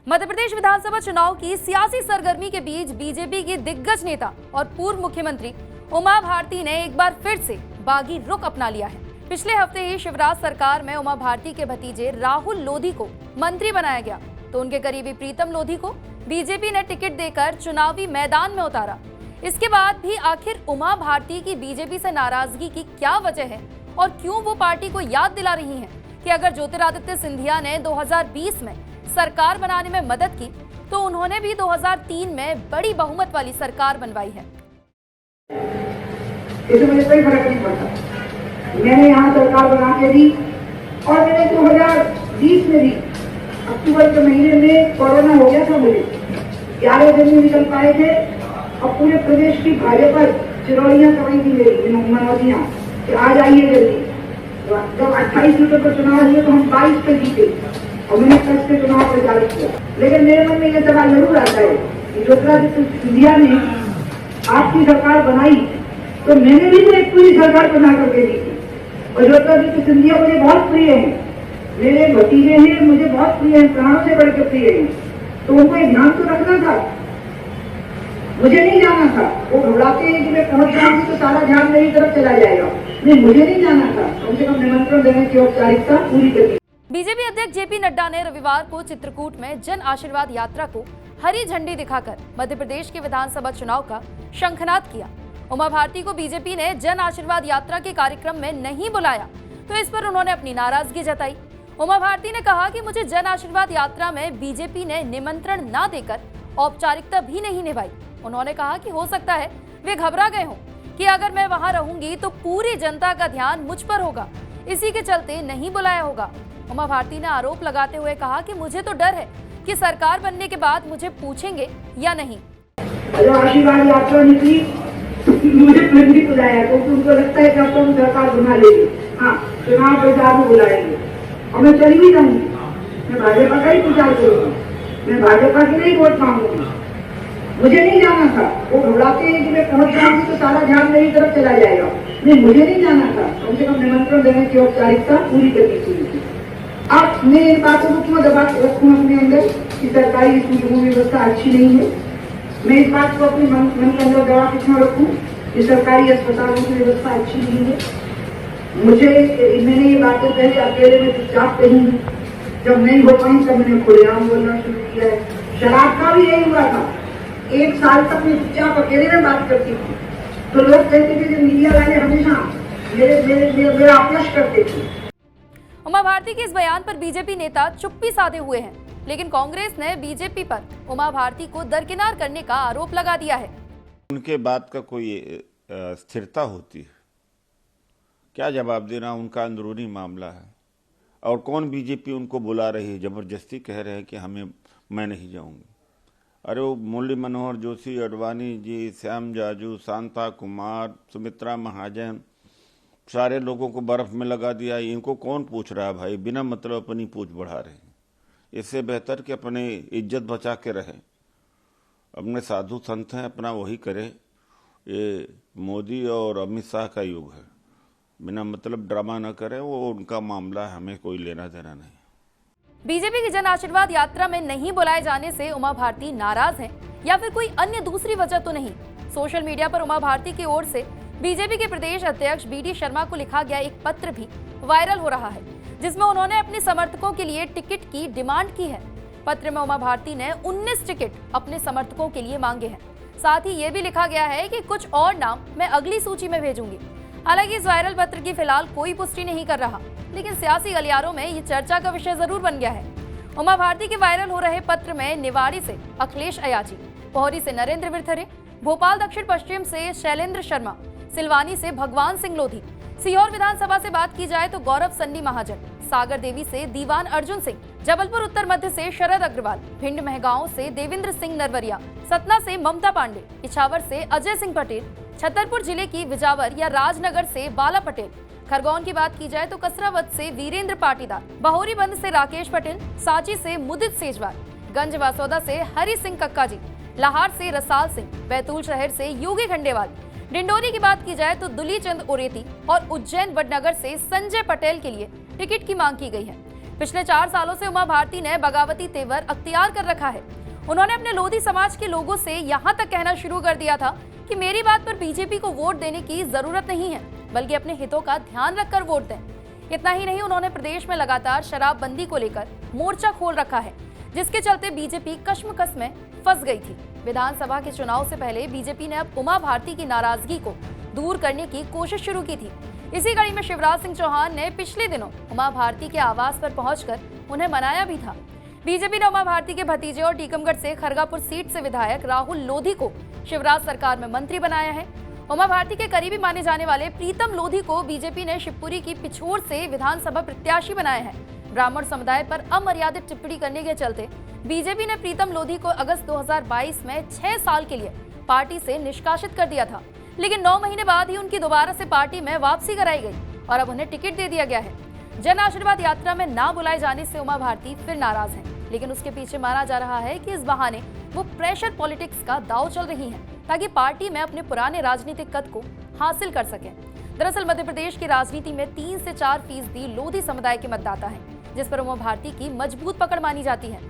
मध्य प्रदेश विधानसभा चुनाव की सियासी सरगर्मी के बीच बीजेपी की दिग्गज नेता और पूर्व मुख्यमंत्री उमा भारती ने एक बार फिर से बागी रुख अपना लिया है। पिछले हफ्ते ही शिवराज सरकार में उमा भारती के भतीजे राहुल लोधी को मंत्री बनाया गया, तो उनके करीबी प्रीतम लोधी को बीजेपी ने टिकट देकर चुनावी मैदान में उतारा। इसके बाद भी आखिर उमा भारती की बीजेपी से नाराजगी की क्या वजह है और क्यों वो पार्टी को याद दिला रही हैं कि अगर ज्योतिरादित्य सिंधिया ने 2020 में सरकार बनाने में मदद की तो उन्होंने भी 2003 में बड़ी बहुमत वाली सरकार बनवाई है। इससे मुझे कोई फर्क नहीं पड़ता। मैंने यहाँ सरकार बना के दी और मैंने 2020 में दी। अक्टूबर के महीने में कोरोना हो गया था, मुझे 11 दिन में निकल पाए थे और पूरे प्रदेश की भाजपा चिरौड़ियां कर रही थी मेरी मनोतियां कि आ जाइए जल्दी। जब 28 सीटों पर चुनाव हुए तो हम 22 पे जीते और मैंने कल से चुनाव प्रचार किया। लेकिन मेरे मन में यह सवाल जरूर आता है कि ज्योतिरादित्य सिंधिया ने आपकी सरकार बनाई तो मैंने भी तो एक पूरी सरकार बना करके दी थी और ज्योतिरादित्य सिंधिया मुझे बहुत प्रिय है, मेरे भतीजे हैं, मुझे बहुत प्रिय है, प्राणों से बढ़कर प्रिय है, तो उनको एक ध्यान तो रखना था। मुझे नहीं जाना था। वो घबराते हैं कि मैं पहुंच जाऊंगी तो सारा ध्यान मेरी तरफ चला जाएगा। नहीं, मुझे नहीं जाना था। कम से कम निमंत्रण देने की औपचारिकता पूरी करनी। बीजेपी अध्यक्ष जेपी नड्डा ने रविवार को चित्रकूट में जन आशीर्वाद यात्रा को हरी झंडी दिखाकर मध्य प्रदेश के विधानसभा चुनाव का शंखनाद किया। उमा भारती को बीजेपी ने जन आशीर्वाद यात्रा के कार्यक्रम में नहीं बुलाया तो इस पर उन्होंने अपनी नाराजगी जताई। उमा भारती ने कहा कि मुझे जन आशीर्वाद यात्रा में बीजेपी ने निमंत्रण न देकर औपचारिकता भी नहीं निभाई। उन्होंने कहा कि हो सकता है वे घबरा गए हों कि अगर मैं वहां रहूंगी तो पूरी जनता का ध्यान मुझ पर होगा, इसी के चलते नहीं बुलाया होगा। उमा भारती ने आरोप लगाते हुए कहा कि मुझे तो डर है कि सरकार बनने के बाद मुझे पूछेंगे या नहीं। आशीर्वाद यात्रा निकली, मुझे नहीं बुलाया क्योंकि उनको लगता है कि अब तो हम सरकार बना लेंगे, हाँ चुनाव प्रचार में बुलाएंगे और मैं चली भी जाऊंगी। मैं भाजपा का ही प्रचार करूंगा, मैं भाजपा की नहीं वोट मांगूंगी। मुझे नहीं जाना था। वो घबराते हैं कि मैं पहुंच जाऊंगी तो सारा ध्यान मेरी तरफ चला जाएगा। नहीं, मुझे नहीं जाना था। कम से कम निमंत्रण देने की औपचारिकता पूरी करनी चाहिए। अब मैं इन बातों को क्यों दबा के रखूं अपने अंदर कि सरकारी स्कूलों में व्यवस्था अच्छी नहीं है। मैं इस बात को अपने मन के अंदर दबा के क्यों रखूं कि सरकारी अस्पतालों की व्यवस्था अच्छी नहीं है। मैंने ये बातें पहले अकेले में चुपचाप कही, जब नहीं हो पाई तब मैंने खुलेआम बोलना शुरू किया है। शराब का भी यही हुआ था। 1 साल तक मैं चुपचाप अकेले में बात करती थी तो लोग कहते थे कि मीडिया वाले हमेशा मेरा अपयश करते थे। उमा भारती के इस बयान पर बीजेपी नेता चुप्पी साधे हुए हैं, लेकिन कांग्रेस ने बीजेपी पर उमा भारती को दरकिनार करने का आरोप लगा दिया है। उनके बात का कोई स्थिरता होती है? क्या जवाब देना, उनका अंदरूनी मामला है। और कौन बीजेपी उनको बुला रही है, जबरदस्ती कह रहे हैं कि मैं नहीं जाऊंगी। अरे वो मुरली मनोहर जोशी, अडवाणी जी, श्याम जाजू, शांता कुमार, सुमित्रा महाजन, सारे लोगों को बर्फ में लगा दिया। इनको कौन पूछ रहा है भाई? बिना मतलब अपनी पूछ बढ़ा रहे हैं। इससे बेहतर कि अपने इज्जत बचा के रहे। अपने साधु संत हैं, अपना वही करे। ये मोदी और अमित शाह का युग है। बिना मतलब ड्रामा न करें, वो उनका मामला है, हमें कोई लेना देना नहीं। बीजेपी की जन आशीर्वाद यात्रा में नहीं बुलाए जाने से उमा भारती नाराज हैं या फिर कोई अन्य दूसरी वजह तो नहीं। सोशल मीडिया पर उमा भारती की ओर से बीजेपी के प्रदेश अध्यक्ष बीडी शर्मा को लिखा गया एक पत्र भी वायरल हो रहा है, जिसमें उन्होंने अपने समर्थकों के लिए टिकट की डिमांड की है। पत्र में उमा भारती ने 19 टिकट अपने समर्थकों के लिए मांगे हैं। साथ ही ये भी लिखा गया है कि कुछ और नाम मैं अगली सूची में भेजूंगी। हालांकि इस वायरल पत्र की फिलहाल कोई पुष्टि नहीं कर रहा, लेकिन सियासी गलियारों में ये चर्चा का विषय जरूर बन गया है। उमा भारती के वायरल हो रहे पत्र में निवाड़ी से अखिलेश अयाची, पोहरी से नरेंद्र विरथरे, भोपाल दक्षिण पश्चिम से शैलेंद्र शर्मा, सिलवानी से भगवान सिंह लोधी, सीहोर विधानसभा से बात की जाए तो गौरव सन्नी महाजन, सागर देवी से दीवान अर्जुन सिंह, जबलपुर उत्तर मध्य से शरद अग्रवाल, भिंड महगांव से देवेंद्र सिंह नरवरिया, सतना से ममता पांडे, इछावर से अजय सिंह पटेल, छतरपुर जिले की विजावर या राजनगर से बाला पटेल, खरगोन की बात की जाए तो कसरावत से वीरेंद्र पाटीदार, बहोरीबंद से राकेश पटेल, सांची से मुदित सेजवार, गंज वासौदा से हरि सिंह कक्का जी, लाहार से रसाल सिंह, बैतूल शहर से योगी खंडेवाल, डिंडोरी की बात की जाए तो दुली चंद उरेती और उज्जैन वडनगर से संजय पटेल के लिए टिकट की मांग की गई है। पिछले 4 सालों से उमा भारती ने बगावती तेवर अख्तियार कर रखा है। उन्होंने अपने लोधी समाज के लोगों से यहां तक कहना शुरू कर दिया था कि मेरी बात पर बीजेपी को वोट देने की जरूरत नहीं है, बल्कि अपने हितों का ध्यान रखकर वोट दें। इतना ही नहीं, उन्होंने प्रदेश में लगातार शराबबंदी को लेकर मोर्चा खोल रखा है, जिसके चलते बीजेपी कश्मकश में फंस गई थी। विधानसभा के चुनाव से पहले बीजेपी ने अब उमा भारती की नाराजगी को दूर करने की कोशिश शुरू की थी। इसी कड़ी में शिवराज सिंह चौहान ने पिछले दिनों उमा भारती के आवास पर पहुंचकर उन्हें मनाया भी था। बीजेपी ने उमा भारती के भतीजे और टीकमगढ़ से खरगापुर सीट से विधायक राहुल लोधी को शिवराज सरकार में मंत्री बनाया है। उमा भारती के करीबी माने जाने वाले प्रीतम लोधी को बीजेपी ने शिवपुरी की पिछोर से विधानसभा प्रत्याशी बनाया है। ब्राह्मण समुदाय पर अमर्यादित टिप्पणी करने के चलते बीजेपी ने प्रीतम लोधी को अगस्त 2022 में 6 साल के लिए पार्टी से निष्कासित कर दिया था, लेकिन 9 महीने बाद ही उनकी दोबारा से पार्टी में वापसी कराई गई और अब उन्हें टिकट दे दिया गया है। जन आशीर्वाद यात्रा में ना बुलाए जाने से उमा भारती फिर नाराज हैं, लेकिन उसके पीछे माना जा रहा है कि इस बहाने वो प्रेशर पॉलिटिक्स का दांव चल रही हैं, ताकि पार्टी में अपने पुराने राजनीतिक कद को हासिल कर सकें। दरअसल मध्य प्रदेश की राजनीति में 3 से 4% लोधी समुदाय के मतदाता हैं, जिस पर उमा भारती की मजबूत पकड़ मानी जाती है।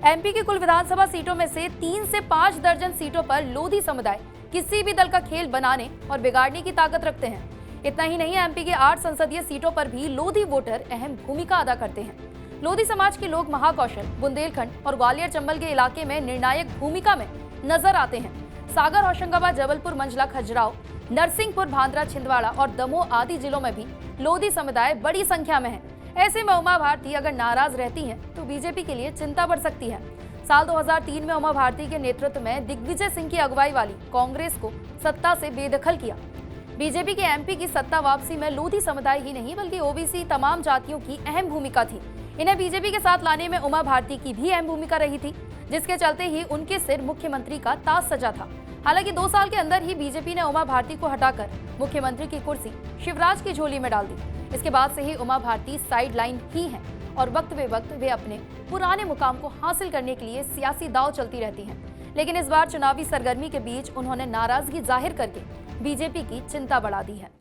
एमपी की कुल विधानसभा सीटों में से 3 से 5 दर्जन सीटों पर लोधी समुदाय किसी भी दल का खेल बनाने और बिगाड़ने की ताकत रखते हैं। इतना ही नहीं, एमपी के 8 संसदीय सीटों पर भी लोधी वोटर अहम भूमिका अदा करते हैं। लोधी समाज के लोग महाकौशल, बुंदेलखंड और ग्वालियर चंबल के इलाके में निर्णायक भूमिका में नजर आते हैं। सागर, होशंगाबाद, जबलपुर, मंझला, खजुराहो, नरसिंहपुर, भांदरा, छिंदवाड़ा और दमोह आदि जिलों में भी लोधी समुदाय बड़ी संख्या में है। ऐसे में उमा भारती अगर नाराज रहती हैं तो बीजेपी के लिए चिंता बढ़ सकती है। साल 2003 में उमा भारती के नेतृत्व में दिग्विजय सिंह की अगुवाई वाली कांग्रेस को सत्ता से बेदखल किया। बीजेपी के एमपी की सत्ता वापसी में लोधी समुदाय ही नहीं बल्कि ओबीसी तमाम जातियों की अहम भूमिका थी। इन्हें बीजेपी के साथ लाने में उमा भारती की भी अहम भूमिका रही थी, जिसके चलते ही उनके सिर मुख्यमंत्री का ताज सजा था। हालांकि 2 साल के अंदर ही बीजेपी ने उमा भारती को हटाकर मुख्यमंत्री की कुर्सी शिवराज की झोली में डाल दी। इसके बाद से ही उमा भारती साइड लाइन ही हैं और वक्त बे वक्त वे अपने पुराने मुकाम को हासिल करने के लिए सियासी दांव चलती रहती हैं। लेकिन इस बार चुनावी सरगर्मी के बीच उन्होंने नाराजगी जाहिर करके बीजेपी की चिंता बढ़ा दी है।